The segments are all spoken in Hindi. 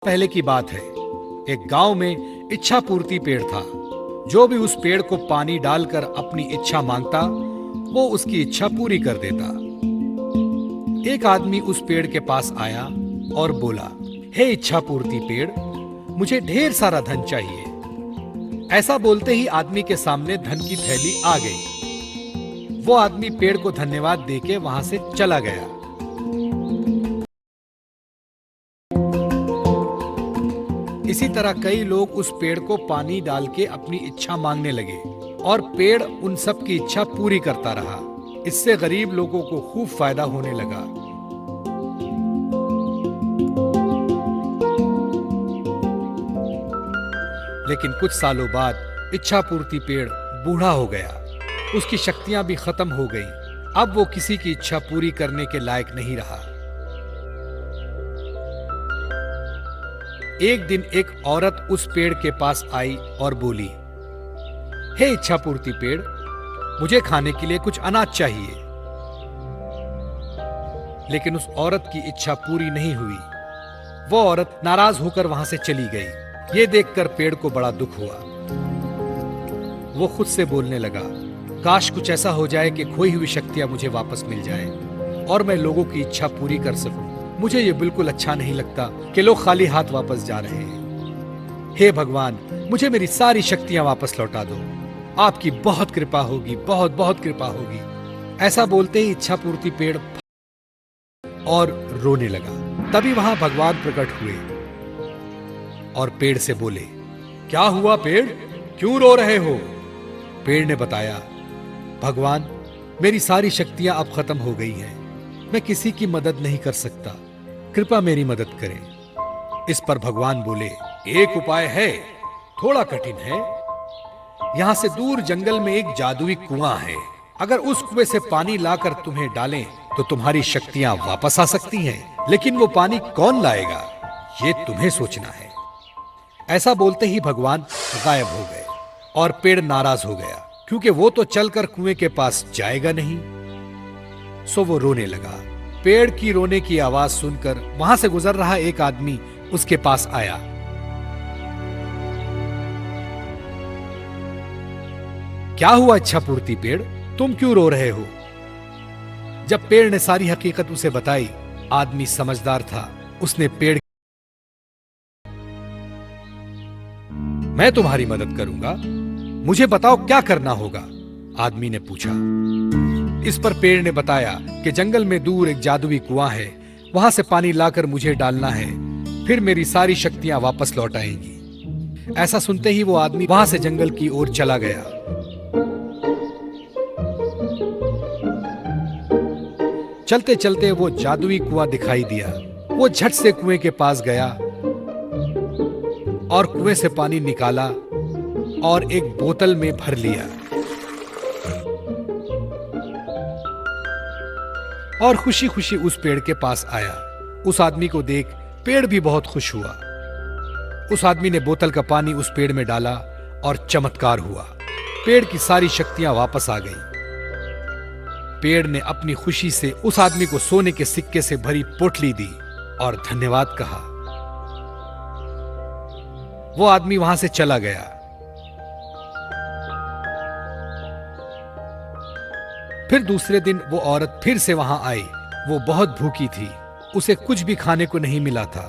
पहले की बात है, एक गांव में इच्छा पूर्ति पेड़ था। जो भी उस पेड़ को पानी डालकर अपनी इच्छा मांगता, वो उसकी इच्छा पूरी कर देता। एक आदमी उस पेड़ के पास आया और बोला, हे इच्छा पूर्ति पेड़, मुझे ढेर सारा धन चाहिए। ऐसा बोलते ही आदमी के सामने धन की थैली आ गई। वो आदमी पेड़ को धन्यवाद देके वहां से चला गया। इसी तरह कई लोग उस पेड़ को पानी डाल के अपनी इच्छा मांगने लगे और पेड़ उन सब की इच्छा पूरी करता रहा। इससे गरीब लोगों को खूब फायदा होने लगा। लेकिन कुछ सालों बाद इच्छा पूर्ति पेड़ बूढ़ा हो गया। उसकी शक्तियां भी खत्म हो गईं। अब वो किसी की इच्छा पूरी करने के लायक नहीं रहा। एक दिन एक औरत उस पेड़ के पास आई और बोली, हे इच्छा पूर्ति पेड़, मुझे खाने के लिए कुछ अनाज चाहिए। लेकिन उस औरत की इच्छा पूरी नहीं हुई। वो औरत नाराज होकर वहां से चली गई। ये देखकर पेड़ को बड़ा दुख हुआ। वो खुद से बोलने लगा, काश कुछ ऐसा हो जाए कि खोई हुई शक्तियां मुझे वापस मिल जाए और मैं लोगों की इच्छा पूरी कर सकूं। मुझे ये बिल्कुल अच्छा नहीं लगता कि लोग खाली हाथ वापस जा रहे हैं। हे भगवान, मुझे मेरी सारी शक्तियां वापस लौटा दो। आपकी बहुत कृपा होगी, बहुत बहुत कृपा होगी। ऐसा बोलते ही इच्छा पूर्ति पेड़ और रोने लगा। तभी वहां भगवान प्रकट हुए और पेड़ से बोले, क्या हुआ पेड़, क्यों रो रहे हो? पेड़ ने बताया, भगवान, मेरी सारी शक्तियां अब खत्म हो गई हैं। मैं किसी की मदद नहीं कर सकता, कृपया मेरी मदद करें। इस पर भगवान बोले, एक उपाय है, थोड़ा कठिन है। यहां से दूर जंगल में एक जादुई कुआं है। अगर उस कुएं से पानी लाकर तुम्हें डालें तो तुम्हारी शक्तियां वापस आ सकती हैं। लेकिन वो पानी कौन लाएगा, ये तुम्हें सोचना है। ऐसा बोलते ही भगवान गायब हो गए और पेड़ नाराज हो गया, क्योंकि वो तो चलकर कुएं के पास जाएगा नहीं। सो वो रोने लगा। पेड़ की रोने की आवाज सुनकर वहां से गुजर रहा एक आदमी उसके पास आया। क्या हुआ इच्छा पूर्ति पेड़, तुम क्यों रो रहे हो? जब पेड़ ने सारी हकीकत उसे बताई, आदमी समझदार था। उसने पेड़, मैं तुम्हारी मदद करूंगा, मुझे बताओ क्या करना होगा? आदमी ने पूछा। इस पर पेड़ ने बताया कि जंगल में दूर एक जादुई कुआं है, वहां से पानी लाकर मुझे डालना है, फिर मेरी सारी शक्तियां वापस लौट आएंगी। ऐसा सुनते ही वो आदमी वहां से जंगल की ओर चला गया। चलते चलते वो जादुई कुआं दिखाई दिया। वो झट से कुएं के पास गया और कुएं से पानी निकाला और एक बोतल में भर लिया और खुशी खुशी उस पेड़ के पास आया। उस आदमी को देख पेड़ भी बहुत खुश हुआ। उस आदमी ने बोतल का पानी उस पेड़ में डाला और चमत्कार हुआ। पेड़ की सारी शक्तियां वापस आ गईं। पेड़ ने अपनी खुशी से उस आदमी को सोने के सिक्के से भरी पोटली दी और धन्यवाद कहा। वो आदमी वहां से चला गया। फिर दूसरे दिन वो औरत फिर से वहां आई। वो बहुत भूखी थी, उसे कुछ भी खाने को नहीं मिला था।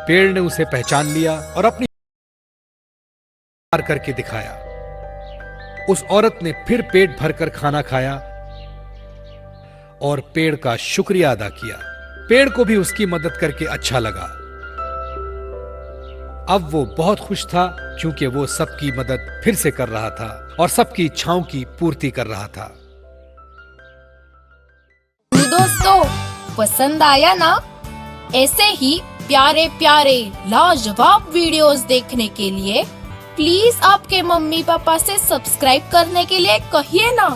पेड़ ने उसे पहचान लिया और अपनी करके दिखाया। उस औरत ने फिर पेट भरकर खाना खाया और पेड़ का शुक्रिया अदा किया। पेड़ को भी उसकी मदद करके अच्छा लगा। अब वो बहुत खुश था, क्योंकि वो सबकी मदद फिर से कर रहा था और सबकी इच्छाओं की पूर्ति कर रहा था। दोस्तों, पसंद आया ना? ऐसे ही प्यारे प्यारे लाजवाब वीडियोस देखने के लिए प्लीज आपके मम्मी पापा से सब्सक्राइब करने के लिए कहिए ना।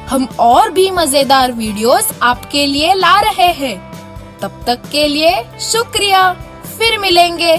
हम और भी मजेदार वीडियोस आपके लिए ला रहे हैं। तब तक के लिए शुक्रिया। फिर मिलेंगे।